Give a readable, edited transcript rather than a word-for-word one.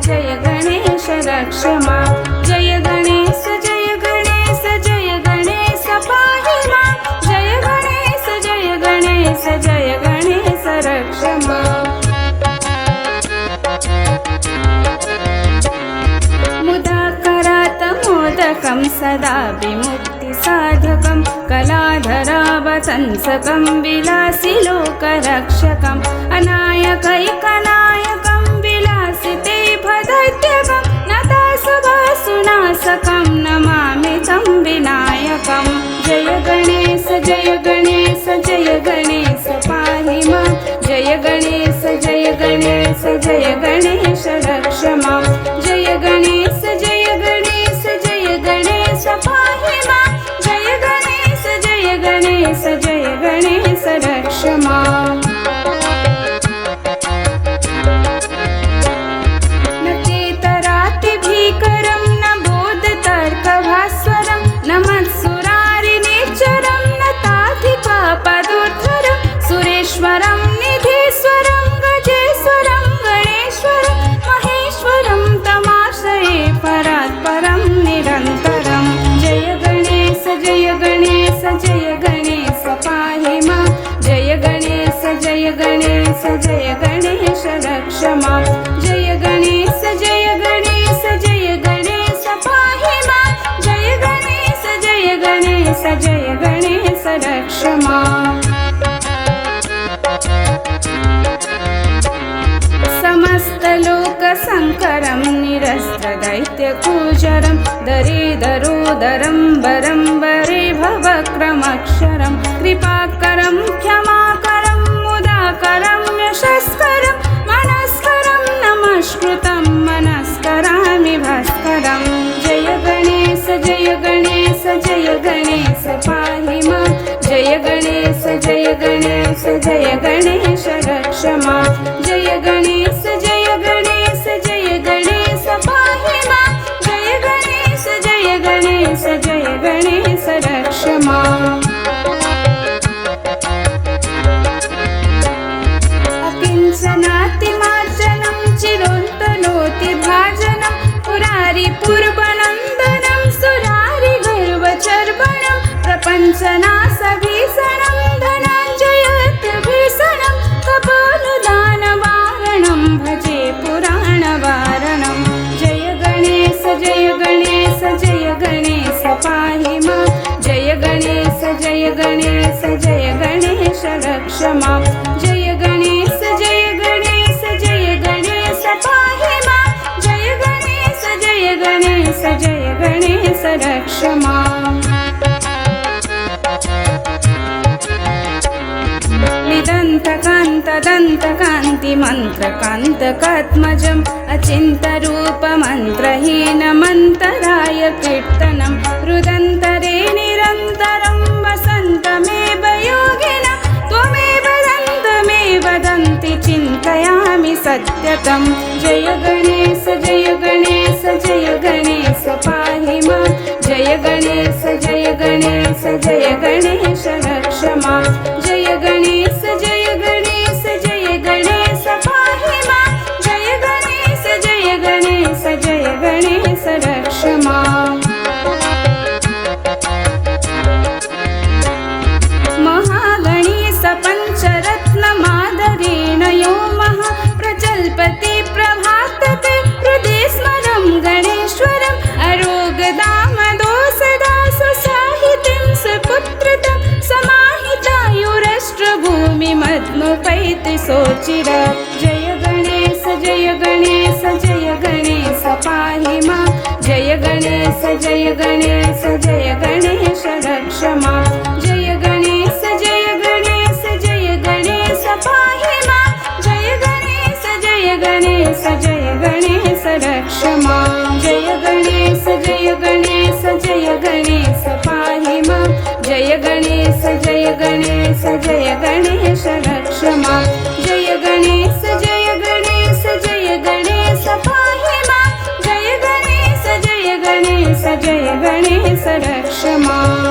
जय गणेश रक्ष मां जय गणेश जय गणेश जय गणेश पाहि मां जय गणेश जय गणेश जय गणेश रक्ष मां मुदाकरात् मोदकं सदा विमुक्तिसाधकं कलाधरावतंसकं विलासि लोकरक्षकम् अनायकैकनायकं विलासिते भदैत्यकं नतासुभासुनाशकं नमामि तं विनायकं जय गणेश जय गणेश जय गणेश पाहि मां जय गणेश जय गणेश जय गणेश रक्ष मां जय गणेश जय गणेश जय गणेश पाहि मां जय गणेश जय गणेश जय गणेश रक्ष मां न केतरातिभीकरं न बोधतर्कभास्वरं न मत्सुरारिनेचरं न ताधिकापदोद्धरं सुरेश्वरं निधीश्वरं गजेश्वरं गणेश्वरं महेश्वरं तमाश्रये परात्परं निरन्तरं जय गणेश जय गणेश जय गणेश पाहि मां जय गणेश जय गणेश जय गणेश रक्ष मां जय गणेश जय गणेश जय गणेश पाहि मां जय गणेश जय गणेश जय गणेश रक्ष मां समस्तलोकशङ्करं निरस्त्रदैत्यकूजरं दरीदरोदरं वरं वरे भवक्रमक्षरं कृपाकरं क्षमाकरं मुदाकरं यशस्करं मनस्करं नमस्कृतं मनस्करामि भास्करं जय गणेश जय गणेश जय गणेश पाहि मां जय गणेश जय गणेश जय गणेश रक्ष मां जय गणेश जय गणेश जय गणेश पाहि मां जय गणेश जय गणेश जय गणेश रक्ष मां अकिंचनातिमार्जनं चिरोन्तनोतिभाजनं पुरारिपूर्वनन्दनं सुरारिगर्वचर्वणं प्रपञ्चनाशभीषणं धनञ्जयत्यभीषणं कपालदानवारणं भजे पुराणवारणं जय गणेश जय गणेश जय गणेश पाहि मां जय गणेश जय गणेश जय गणेश रक्ष मां जय गणेश जय गणेश जय गणेश पाहि मां जय गणेश जय गणेश जय गणेश रक्ष मां निदन्तकान्तदन्तकान्तिमन्त्रकान्तकात्मजम् अचिन्तरूपमन्त्रहीनमन्तराय कीर्तनं रुदन्तरे निरन्तरं वसन्तमेव योगिनं त्वमेव वदन्ति चिन्तयामि सत्यतं जय गणेश जय गणेश जय गणेश पाहि मां जय गणेश जय गणेश जय गणेश रक्ष मां जय गणेश जय गणेश जय गणेश पाहि मां जय गणेश जय गणेश जय गणेश रक्ष मां महागणेश पञ्चरत्नमादरेण यो महा प्रजल्पति प्रभातते हृदि स्मरं गणेश्वरम् अरोगदामदोषदासुसाहितिं सुपुत्रतं समाहितायुरष्ट्रभूमिमध्नुपैति सोचिर जय गणेश जय गणेश जय गणेश पाहि मां जय गणेश जय गणेश जय गणेश रक्ष मां जय गणेश जय गणेश जय गणेश पाहि मां जय गणेश जय गणेश जय गणेश रक्ष मां जय गणेश जय गणेश जय गणेश पाहि मां जय गणेश जय गणेश जय गणेश रक्ष मां जय गणेश जय गणेश जय गणेश पाहि मां जय गणेश जय गणेश जय गणेश रक्ष मां